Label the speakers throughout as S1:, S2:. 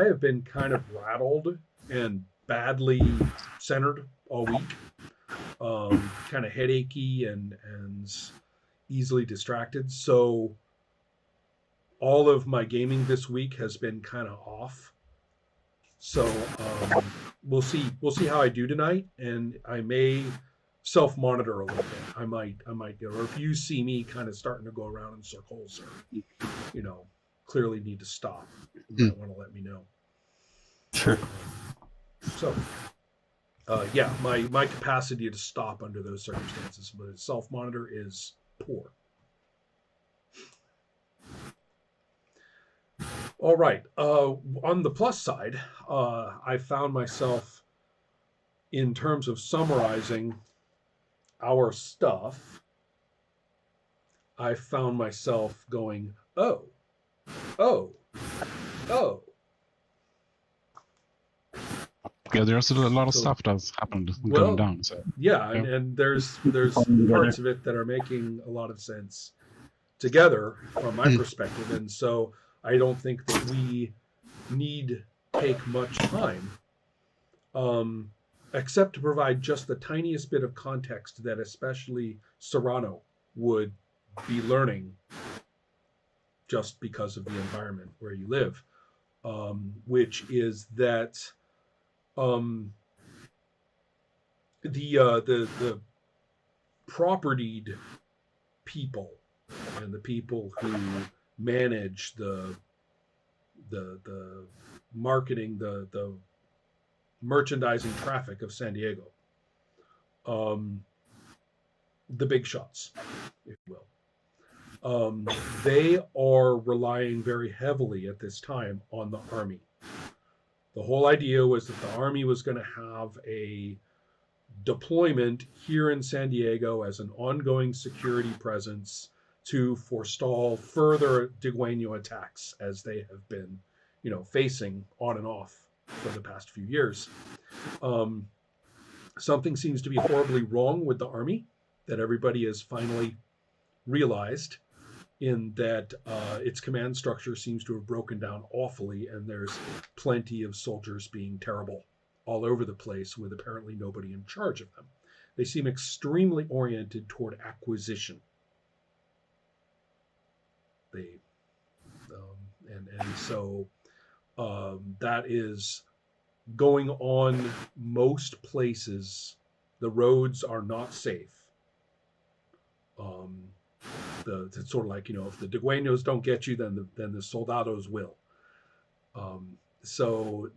S1: have been kind of rattled and badly centered all week. Kind of headachy and easily distracted. So all of my gaming this week has been kind of off. So we'll see how I do tonight, and I may self monitor a little bit. I might or if you see me kind of starting to go around in circles, or clearly need to stop, you might want to let me know.
S2: Sure.
S1: So yeah, my capacity to stop under those circumstances, but self monitor is poor. All right. On the plus side, I found myself, in terms of summarizing our stuff, I found myself going, oh, oh, oh.
S3: Yeah, there's a lot of
S1: So,
S3: stuff that's happened
S1: well,
S3: going down. So
S1: yeah,
S3: yeah.
S1: and there's parts of it that are making a lot of sense together from my perspective, and so I don't think that we need take much time, except to provide just the tiniest bit of context that especially Serrano would be learning just because of the environment where you live, which is that the propertied people and the people who manage the marketing, the merchandising traffic of San Diego, the big shots, if you will, they are relying very heavily at this time on the Army. The whole idea was that the Army was going to have a deployment here in San Diego as an ongoing security presence to forestall further Degüeño attacks, as they have been, facing on and off for the past few years. Something seems to be horribly wrong with the Army that everybody has finally realized, in that its command structure seems to have broken down awfully, and there's plenty of soldiers being terrible all over the place with apparently nobody in charge of them. They seem extremely oriented toward acquisition. They and so that is going on most places. The roads are not safe. It's sort of like, if the Degüeños don't get you, then the soldados will. So,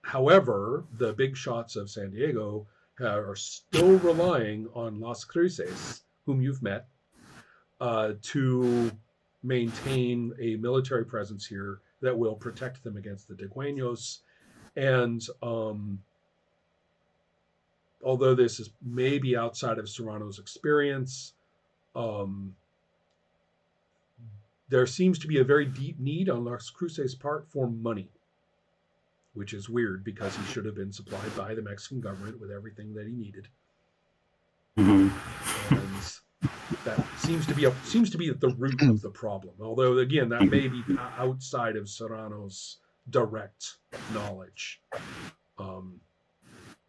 S1: however, the big shots of San Diego are still relying on Las Cruces, whom you've met, to maintain a military presence here that will protect them against the Degüeños. And although this is maybe outside of Serrano's experience, there seems to be a very deep need on Las Cruces' part for money, which is weird because he should have been supplied by the Mexican government with everything that he needed. Mm-hmm. And that seems to be at the root of the problem. Although, again, that may be outside of Serrano's direct knowledge.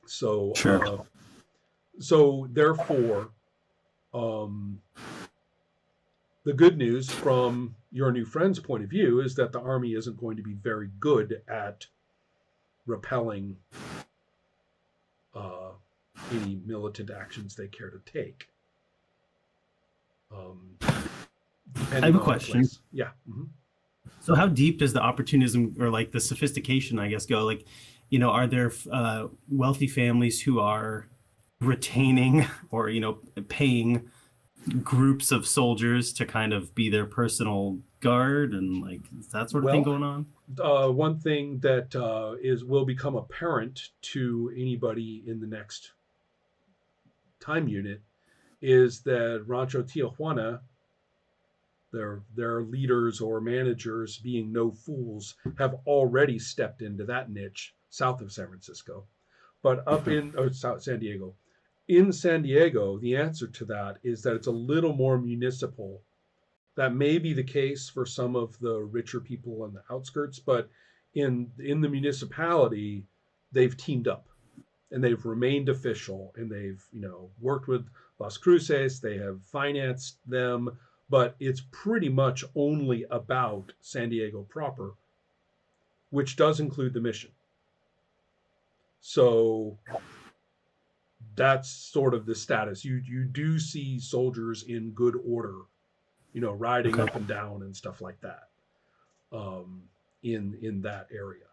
S2: Sure.
S1: So therefore, the good news from your new friend's point of view is that the Army isn't going to be very good at repelling any militant actions they care to take.
S4: I have a question.
S1: Yeah. Mm-hmm.
S4: So how deep does the opportunism, or like the sophistication, I guess, go? Like, are there wealthy families who are retaining or, paying groups of soldiers to kind of be their personal guard, and like that sort of thing going on?
S1: One thing that will become apparent to anybody in the next time unit is that Rancho Tijuana, their leaders or managers, being no fools, have already stepped into that niche south of San Francisco. But up in South San Diego, in San Diego, the answer to that is that it's a little more municipal. That may be the case for some of the richer people on the outskirts, but in the municipality, they've teamed up and they've remained official, and they've, worked with Las Cruces, they have financed them, but it's pretty much only about San Diego proper, which does include the mission. So that's sort of the status. You do see soldiers in good order, riding
S2: Okay.
S1: up and down and stuff like that, in that area.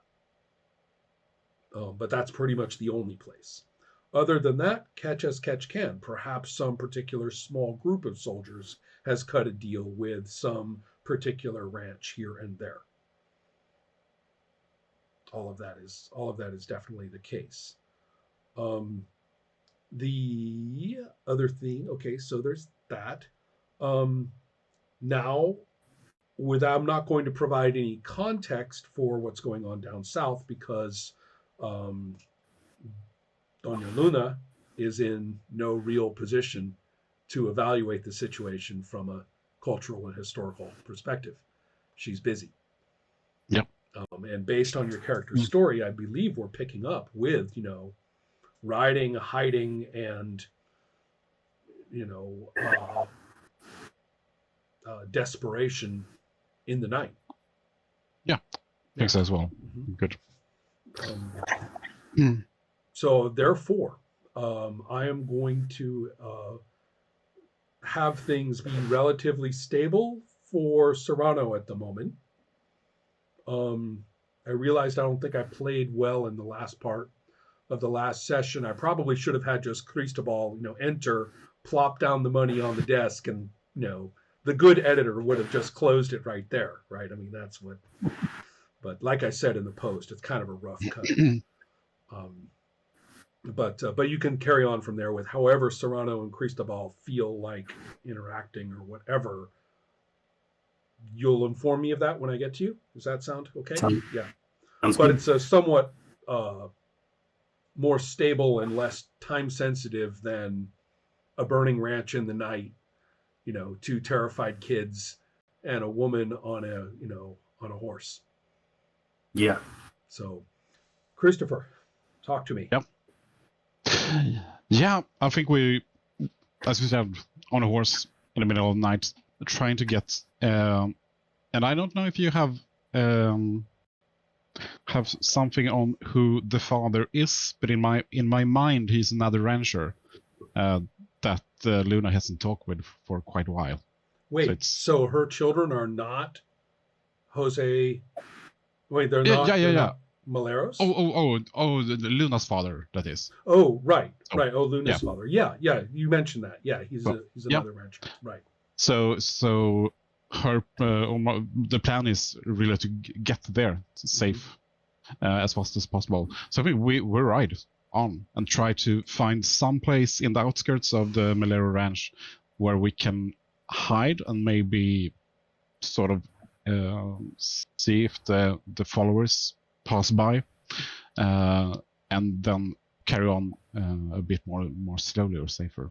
S1: But that's pretty much the only place. Other than that, catch as catch can. Perhaps some particular small group of soldiers has cut a deal with some particular ranch here and there. All of that is definitely the case. The other thing, okay, so there's that. Now, I'm not going to provide any context for what's going on down south, because Doña Luna is in no real position to evaluate the situation from a cultural and historical perspective. She's busy.
S3: Yep.
S1: And based on your character's story, I believe we're picking up with, riding, hiding, and, desperation in the night.
S3: Yeah, I think so as well.
S1: Mhm.
S3: Good.
S1: So therefore, I am going to have things be relatively stable for Serrano at the moment. I realized I don't think I played well in the last part of the last session. I probably should have had just Cristobal, enter, plop down the money on the desk, and, the good editor would have just closed it right there, right? I mean, that's what. But like I said in the post, it's kind of a rough cut. But you can carry on from there with however Serrano and Cristobal feel like interacting or whatever. You'll inform me of that when I get to you. Does that sound okay? Yeah.
S2: Sounds
S1: But
S2: good.
S1: it's a somewhat more stable and less time sensitive than a burning ranch in the night, two terrified kids and a woman on a horse.
S2: Yeah.
S1: So, Christopher, talk to me.
S3: Yep. Yeah, I think we, as you said, on a horse in the middle of the night, trying to get, and I don't know if you have something on who the father is, but in my mind, he's another rancher that Luna hasn't talked with for quite a while.
S1: Wait, so her children are not Jose? Wait, they're
S3: Yeah,
S1: not.
S3: yeah,
S1: they're
S3: yeah.
S1: not Maleros?
S3: Oh, the Luna's father, that is.
S1: Oh, right,
S3: Oh,
S1: right. Oh, Luna's
S3: yeah.
S1: father. Yeah, yeah. You mentioned that. Yeah, he's
S3: Oh,
S1: he's
S3: yeah.
S1: another rancher. Right.
S3: So her the plan is really to get there safe as fast as possible. So I think we ride on and try to find some place in the outskirts of the Malero Ranch where we can hide and maybe sort of see if the followers pass by, and then carry on a bit more slowly or safer,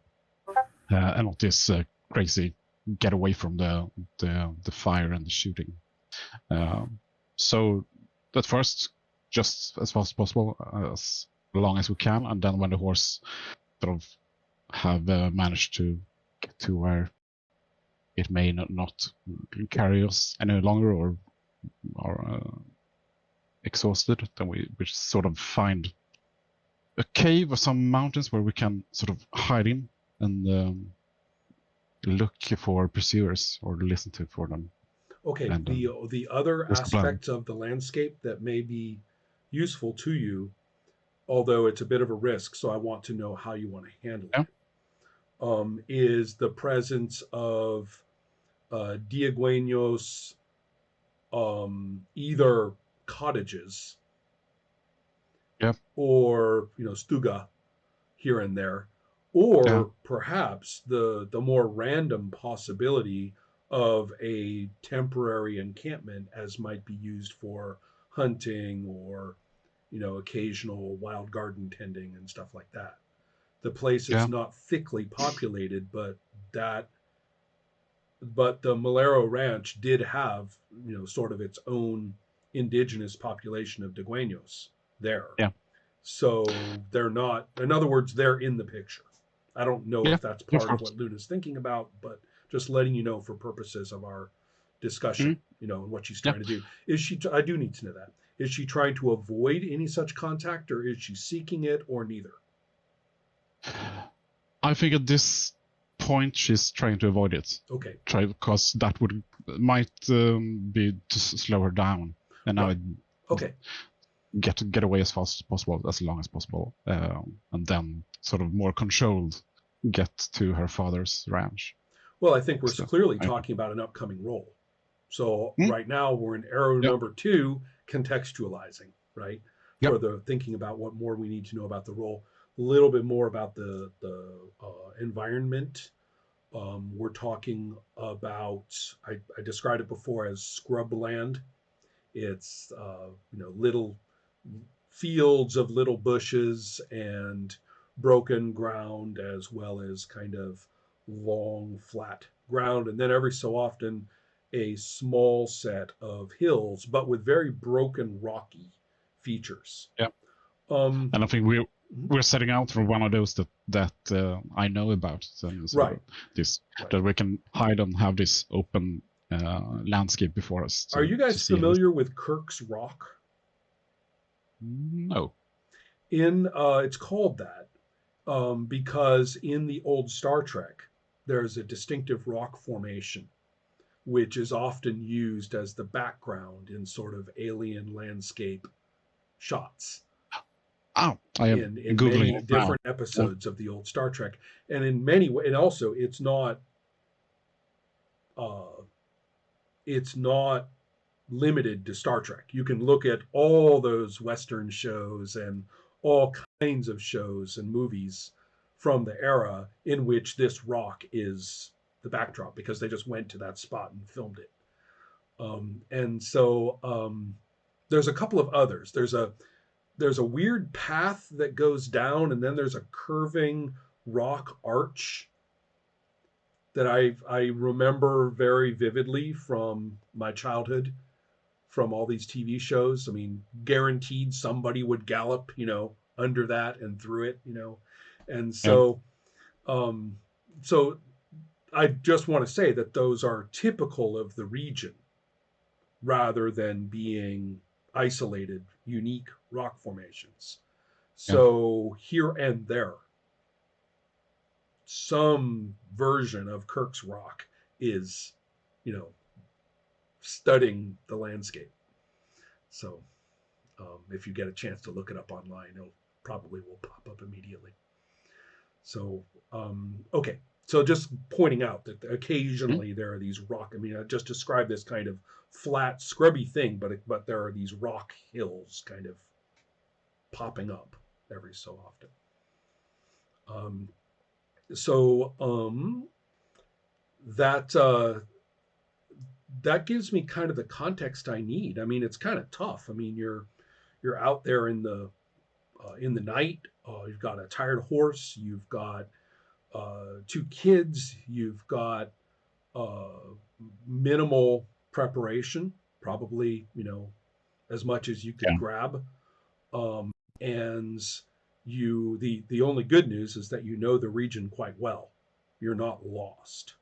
S3: and not this crazy get away from the fire and the shooting. So at first, just as fast as possible, as long as we can, and then when the horse sort of have managed to get to where it may not carry us any longer or exhausted, then we sort of find a cave or some mountains where we can sort of hide in and look for pursuers or listen to for them.
S1: Okay.
S3: And,
S1: the other
S3: what's the plan?
S1: aspects of the landscape that may be useful to you, although it's a bit of a risk, so I want to know how you want to handle it, is the presence of Diegueños, either cottages, or stuga here and there, or perhaps the more random possibility of a temporary encampment, as might be used for hunting or occasional wild garden tending and stuff like that. The place is not thickly populated, but the Malero Ranch did have sort of its own indigenous population of Dueños there.
S3: Yeah.
S1: So they're not, in other words, they're in the picture. I don't know
S3: Yeah,
S1: if that's
S3: of
S1: part of
S3: course.
S1: what Luna's thinking about, but just letting you know for purposes of our discussion,
S3: Mm-hmm.
S1: and what she's
S3: Yeah.
S1: trying to do. Is she, I do need to know that. Is she trying to avoid any such contact, or is she seeking it, or neither?
S3: I think at this point she's trying to avoid it.
S1: Okay.
S3: Because that might be to slow her down, and now
S1: Right. Okay.
S3: get away as fast as possible, as long as possible, and then sort of more controlled get to her father's ranch.
S1: Well, I think we're
S3: So,
S1: clearly talking about an upcoming role. So right now we're in arrow
S3: Yep.
S1: number 2, contextualizing, right?
S3: Yep.
S1: For the thinking about what more we need to know about the role, a little bit more about the environment. We're talking about, I described it before as scrubland. It's little fields of little bushes and broken ground, as well as kind of long flat ground, and then every so often a small set of hills, but with very broken rocky features.
S3: Yeah.
S1: Um,
S3: And I think we're setting out for one of those that I know about. So
S1: Right.
S3: This
S1: Right.
S3: that we can hide and have this open landscape before us.
S1: Are you guys
S3: to see
S1: familiar with Kirk's Rock?
S3: No.
S1: It's called that because in the old Star Trek, there's a distinctive rock formation, which is often used as the background in sort of alien landscape shots.
S3: Oh, I am
S1: in
S3: Googling
S1: many
S3: it
S1: different
S3: now.
S1: episodes of the old Star Trek, and in many ways, and also it's not limited to Star Trek. You can look at all those Western shows and all kinds of shows and movies from the era in which this rock is the backdrop, because they just went to that spot and filmed it. And so there's a couple of others. There's a weird path that goes down, and then there's a curving rock arch that I remember very vividly from my childhood, from all these TV shows. I mean, guaranteed somebody would gallop, under that and through it, and so, so I just want to say that those are typical of the region, rather than being isolated, unique rock formations. So here and there, some version of Kirk's Rock is, studying the landscape. So if you get a chance to look it up online, it probably will pop up immediately. So, okay. So just pointing out that occasionally there are these rock, I just described this kind of flat, scrubby thing, but there are these rock hills kind of popping up every so often. That gives me kind of the context I need. It's kind of tough. You're out there in the night. You've got a tired horse. You've got 2 kids. You've got minimal preparation, probably as much as you could grab. And the only good news is that you know the region quite well. You're not lost.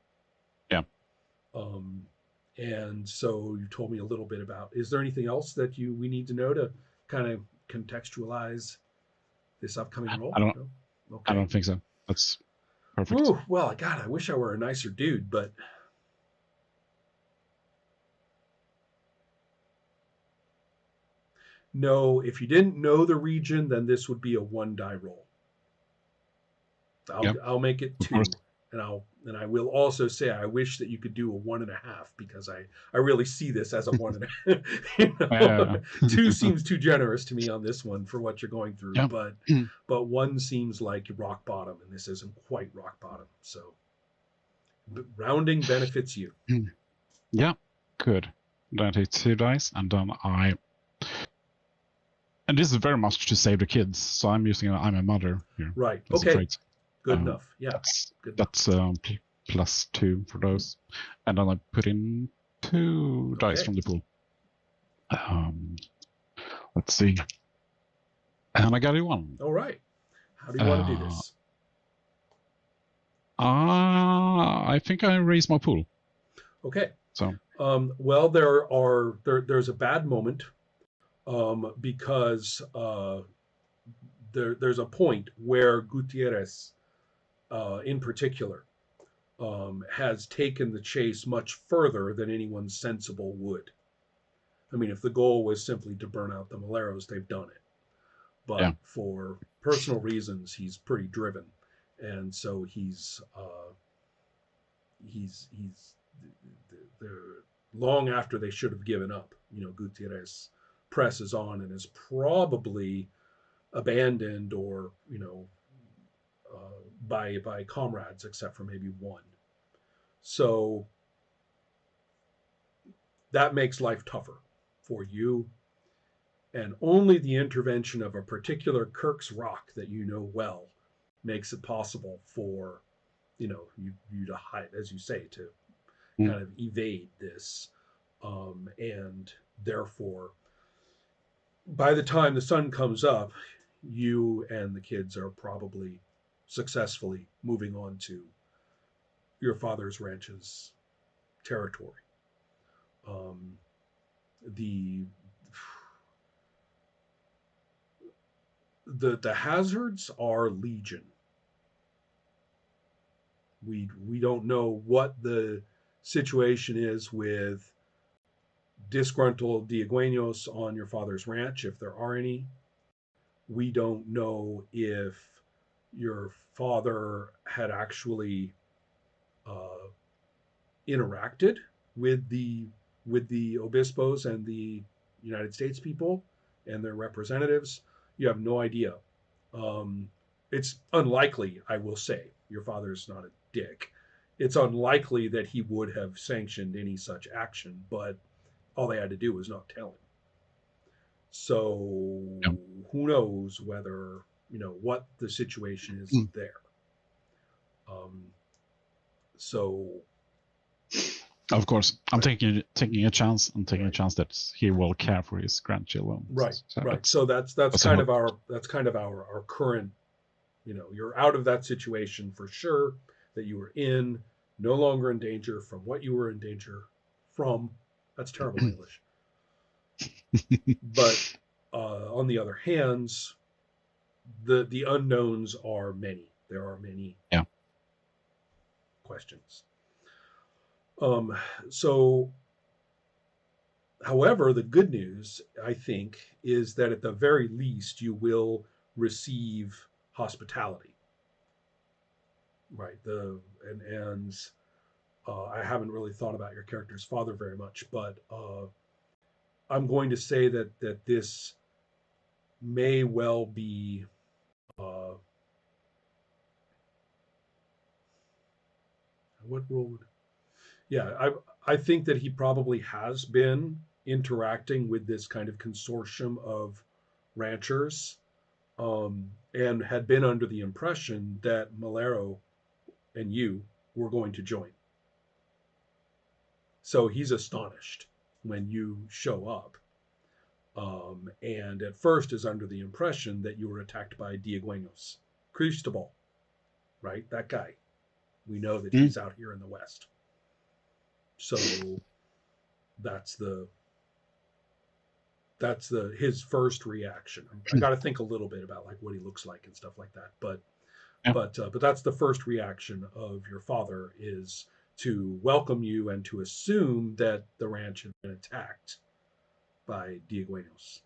S3: Yeah.
S1: And so you told me a little bit about. Is there anything else that we need to know to kind of contextualize this upcoming role?
S3: I don't.
S1: No? Okay.
S3: I don't think so. That's perfect.
S1: Ooh, well, God, I wish I were a nicer dude, but. No, if you didn't know the region, then this would be a 1-die roll. I'll make it 2, and I will also say I wish that you could do a 1.5, because I really see this as a 1.5. 2 seems too generous to me on this one for what you're going through, but 1 seems like rock bottom, and this isn't quite rock bottom. So rounding benefits you.
S3: Yeah, good. Then I take 2 dice, and then and this is very much to save the kids, so I'm using I'm a mother here.
S1: Right. Okay. Good enough. Yeah.
S3: That's +2 for those, and then I put in 2 dice from the pool. Let's see. And I got you one.
S1: All right. How do you want to do this?
S3: I think I raised my pool.
S1: Okay.
S3: So.
S1: Well, there's a bad moment because there's a point where Gutierrez, in particular, has taken the chase much further than anyone sensible would. I mean, if the goal was simply to burn out the Maleros, they've done it. But for personal reasons, he's pretty driven, and so he's long after they should have given up. Gutierrez presses on and is probably abandoned or by comrades, except for maybe one. So that makes life tougher for you, and only the intervention of a particular Kirk's Rock that you know well makes it possible for you to hide, as you say, to kind of evade this, and therefore by the time the sun comes up, you and the kids are probably successfully moving on to your father's ranch's territory. The hazards are legion. We don't know what the situation is with disgruntled Diegueños on your father's ranch, if there are any. We don't know if your father had actually interacted with the obispos and the United States people and their representatives. You have no idea. It's unlikely, I will say. Your father's not a dick. It's unlikely that he would have sanctioned any such action, but all they had to do was not tell him. So who knows whether, what the situation is there. So
S3: of course, I'm taking a chance. I'm taking a chance that he will care for his grandchildren.
S1: Right. So that's kind of our current. You're out of that situation for sure. That you were in, no longer in danger from what you were in danger from. That's terrible English. But on the other hands, the unknowns are many. There are many questions. So, however, the good news, I think, is that at the very least you will receive hospitality. Right. I haven't really thought about your character's father very much, but I'm going to say that this may well be what role would? Yeah, I think that he probably has been interacting with this kind of consortium of ranchers, and had been under the impression that Malero and you were going to join. So he's astonished when you show up, and at first is under the impression that you were attacked by Diegueños. Cristobal, right? That guy. We know that he's out here in the West. So that's his first reaction. I got to think a little bit about like what he looks like and stuff like that. But that's the first reaction of your father, is to welcome you and to assume that the ranch had been attacked by Diegueños.